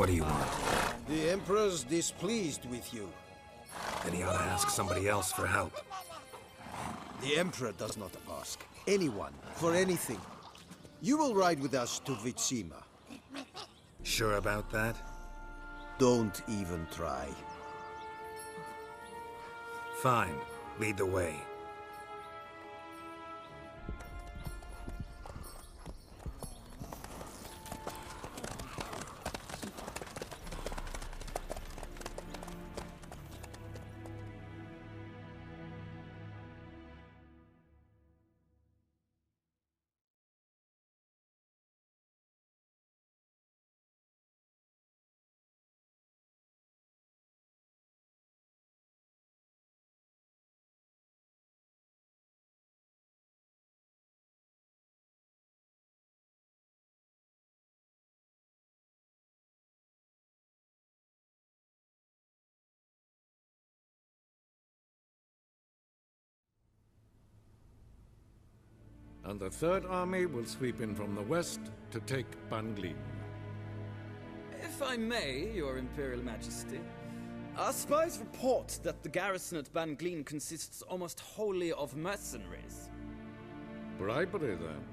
What do you want? The Emperor's displeased with you. Then he ought to ask somebody else for help. The Emperor does not ask anyone for anything. You will ride with us to Vitsima. Sure about that? Don't even try. Fine. Lead the way. And the Third Army will sweep in from the west to take Banglin. If I may, Your Imperial Majesty, our spies report that the garrison at Banglin consists almost wholly of mercenaries. Bribery, then.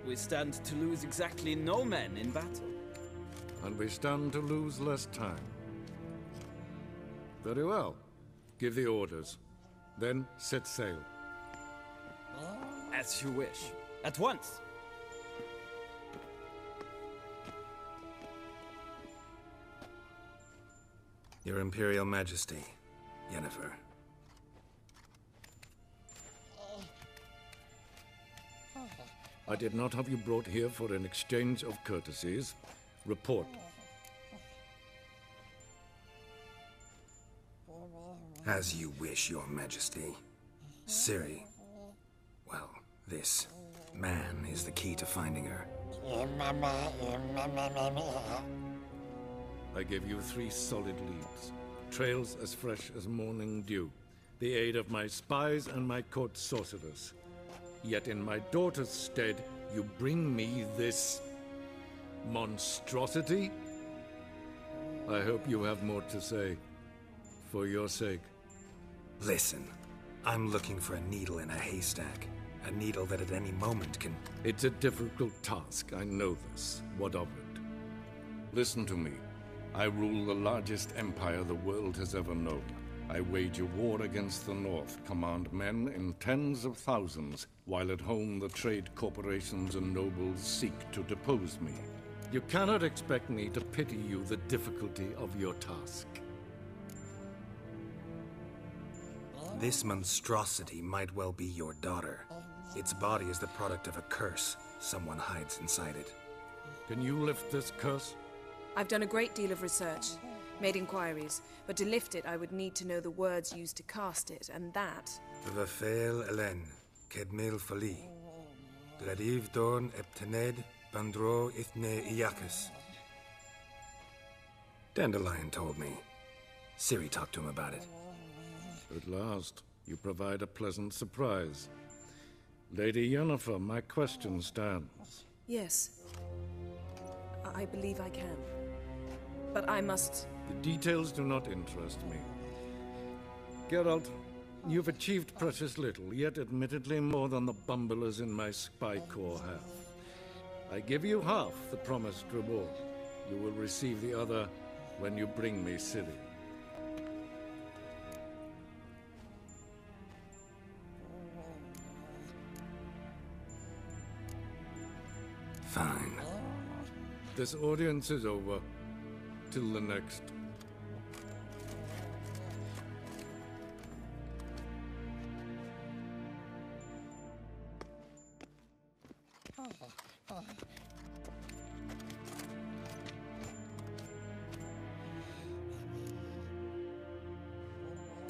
We stand to lose exactly no men in battle. And we stand to lose less time. Very well. Give the orders. Then set sail. As you wish. At once! Your Imperial Majesty, Yennefer. I did not have you brought here for an exchange of courtesies. Report. As you wish, Your Majesty. Ciri. Well, this man is the key to finding her. I gave you 3 solid leads. Trails as fresh as morning dew. The aid of my spies and my court sorcerers. Yet in my daughter's stead, you bring me this monstrosity? I hope you have more to say. For your sake. Listen, I'm looking for a needle in a haystack. A needle that at any moment can... It's a difficult task, I know this. What of it? Listen to me. I rule the largest empire the world has ever known. I wage a war against the North, command men in tens of thousands, while at home the trade corporations and nobles seek to depose me. You cannot expect me to pity you the difficulty of your task. This monstrosity might well be your daughter. Its body is the product of a curse. Someone hides inside it. Can you lift this curse? I've done a great deal of research, made inquiries, but to lift it I would need to know the words used to cast it, and that... Vafel Elen, Kedmil Fali. Gladiv Dorn Eptened, Bandro Ithne Iacus. Dandelion told me. Ciri talked to him about it. At last, you provide a pleasant surprise. Lady Yennefer, my question stands. Yes. I believe I can. But I must... The details do not interest me. Geralt, you've achieved precious little, yet admittedly more than the bumblers in my spy corps have. I give you half the promised reward. You will receive the other when you bring me Ciri. Fine. This audience is over. Till the next.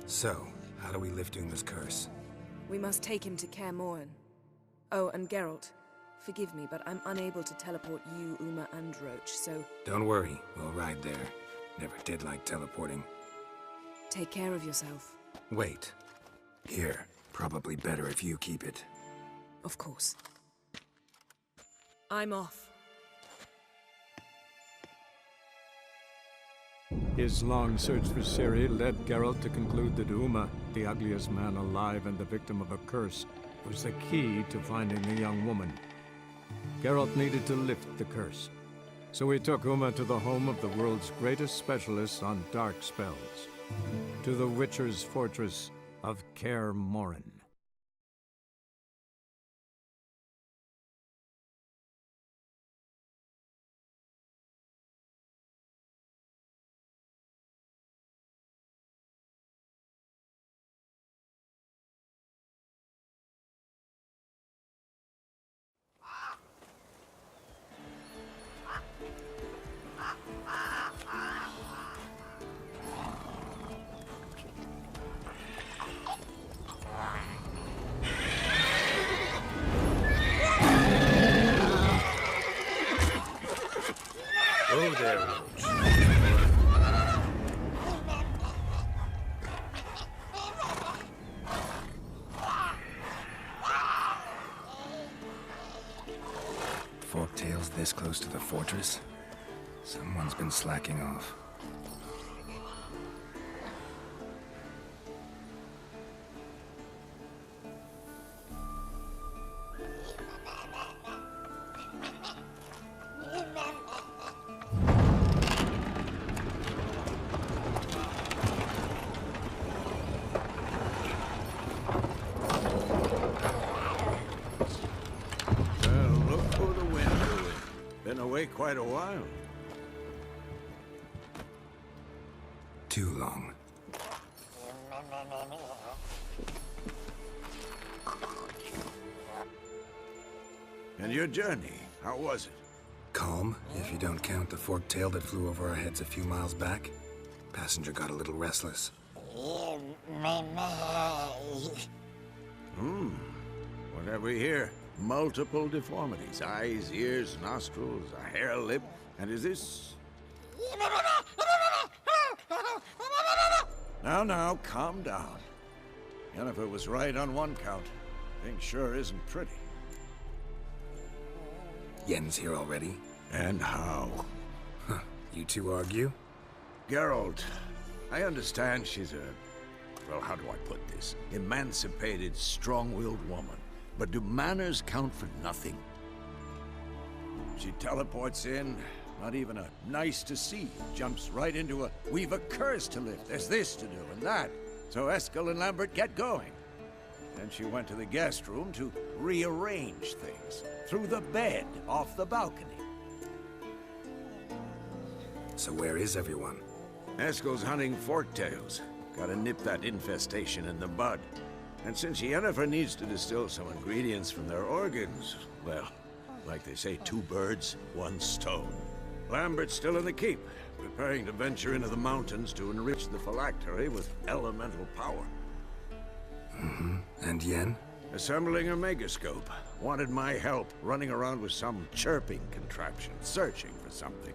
So, how do we lift Uma's curse? We must take him to Kaer Morhen. Oh, and Geralt, forgive me, but I'm unable to teleport you, Uma, and Roach, so... Don't worry, we'll ride there. Never did like teleporting. Take care of yourself. Wait. Here. Probably better if you keep it. Of course. I'm off. His long search for Ciri led Geralt to conclude that Uma, the ugliest man alive and the victim of a curse, was the key to finding the young woman. Geralt needed to lift the curse, so he took Uma to the home of the world's greatest specialist on dark spells, to the Witcher's fortress of Kaer Morhen. Oh, there, Roach. Forktail's this close to the fortress? Someone's been slacking off. Look who the wind blew. Been away quite a while. Too long. And your journey, how was it? Calm, if you don't count the forktail that flew over our heads a few miles back. Passenger got a little restless. What have we here? Multiple deformities. Eyes, ears, nostrils, a hair lip. And is this... Now, calm down. Yennefer was right on one count. Thing sure isn't pretty. Yen's here already? And how? Huh. You two argue? Geralt, I understand she's a... well, how do I put this? Emancipated, strong-willed woman. But do manners count for nothing? She teleports in, not even a nice to see, jumps right into a, we've a curse to lift, there's this to do and that. So Eskel and Lambert get going. Then she went to the guest room to rearrange things. Through the bed, off the balcony. So where is everyone? Eskel's hunting forktails. Gotta nip that infestation in the bud. And since Yennefer needs to distill some ingredients from their organs, well, like they say, 2 birds, 1 stone. Lambert's still in the keep, preparing to venture into the mountains to enrich the phylactery with elemental power. And Yen? Assembling a megascope. Wanted my help, running around with some chirping contraption, searching for something.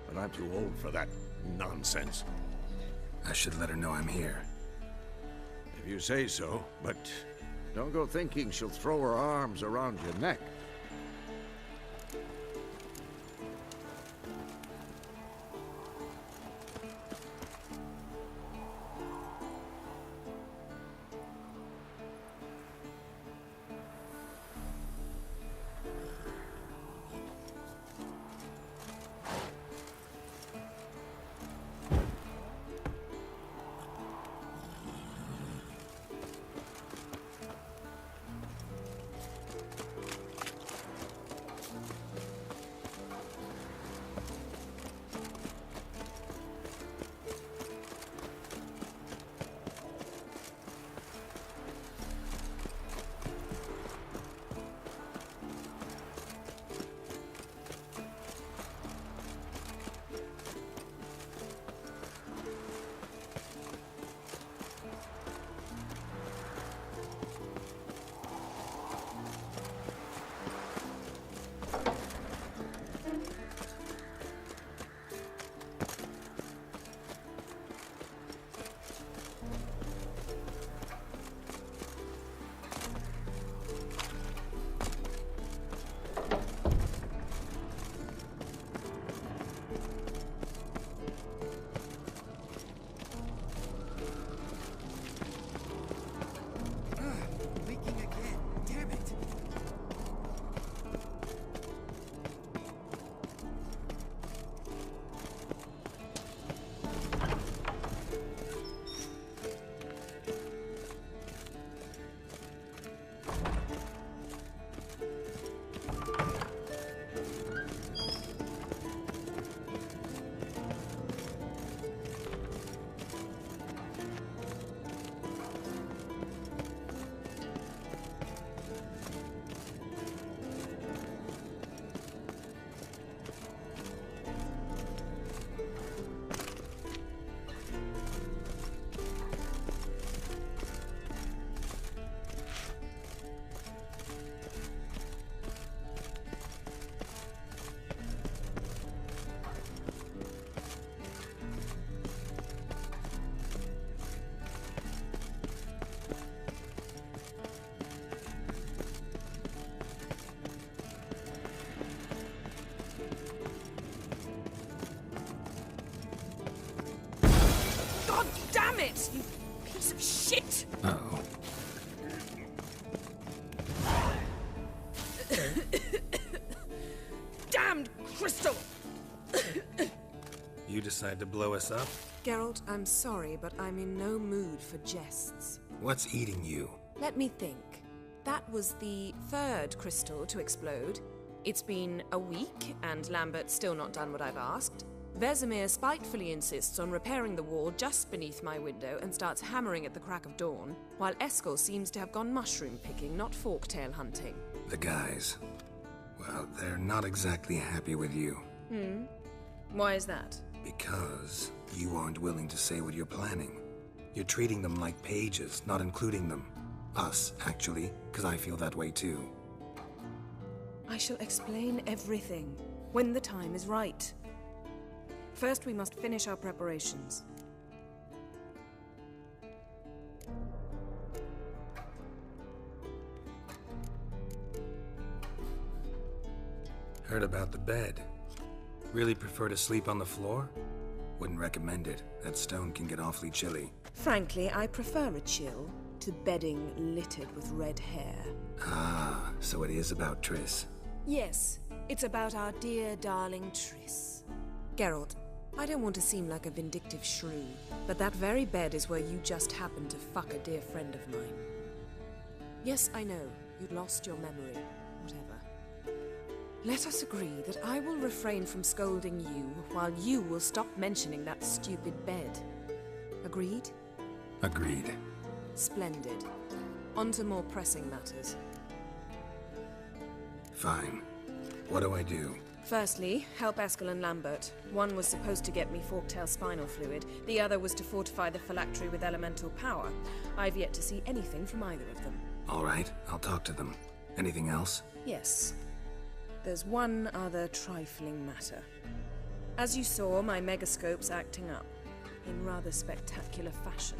But I'm too old for that nonsense. I should let her know I'm here. If you say so, but don't go thinking she'll throw her arms around your neck. you decide to blow us up? Geralt, I'm sorry, but I'm in no mood for jests. What's eating you? Let me think. That was the third crystal to explode. It's been a week, and Lambert's still not done what I've asked. Vesemir spitefully insists on repairing the wall just beneath my window and starts hammering at the crack of dawn, while Eskel seems to have gone mushroom picking, not forktail hunting. The guys. Well, they're not exactly happy with you. Why is that? Because you aren't willing to say what you're planning. You're treating them like pages, not including them. Us, actually, because I feel that way too. I shall explain everything when the time is right. First, we must finish our preparations. Heard about the bed. Really prefer to sleep on the floor? Wouldn't recommend it. That stone can get awfully chilly. Frankly, I prefer a chill to bedding littered with red hair. Ah, so it is about Triss. Yes, it's about our dear darling Triss. Geralt, I don't want to seem like a vindictive shrew, but that very bed is where you just happened to fuck a dear friend of mine. Yes, I know, you'd lost your memory. Whatever. Let us agree that I will refrain from scolding you while you will stop mentioning that stupid bed. Agreed? Agreed. Splendid. On to more pressing matters. Fine. What do I do? Firstly, help Eskel and Lambert. One was supposed to get me forktail spinal fluid, the other was to fortify the phylactery with elemental power. I've yet to see anything from either of them. All right, I'll talk to them. Anything else? Yes. There's one other trifling matter. As you saw, my megascope's acting up, in rather spectacular fashion.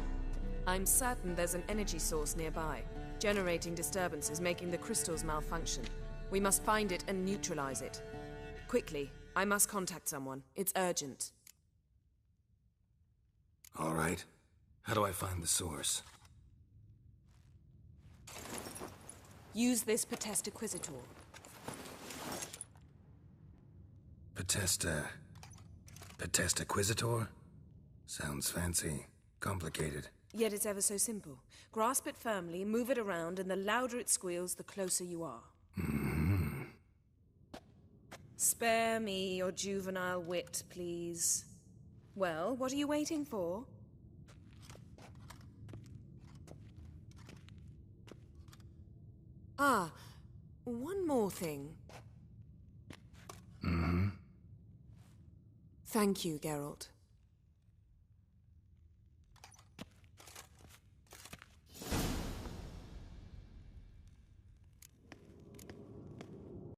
I'm certain there's an energy source nearby, generating disturbances, making the crystals malfunction. We must find it and neutralize it. Quickly, I must contact someone. It's urgent. All right. How do I find the source? Use this Potestaquisitor. Potestaquisitor? Sounds fancy. Complicated. Yet it's ever so simple. Grasp it firmly, move it around, and the louder it squeals, the closer you are. Spare me your juvenile wit, please. Well, what are you waiting for? Ah, one more thing. Thank you, Geralt.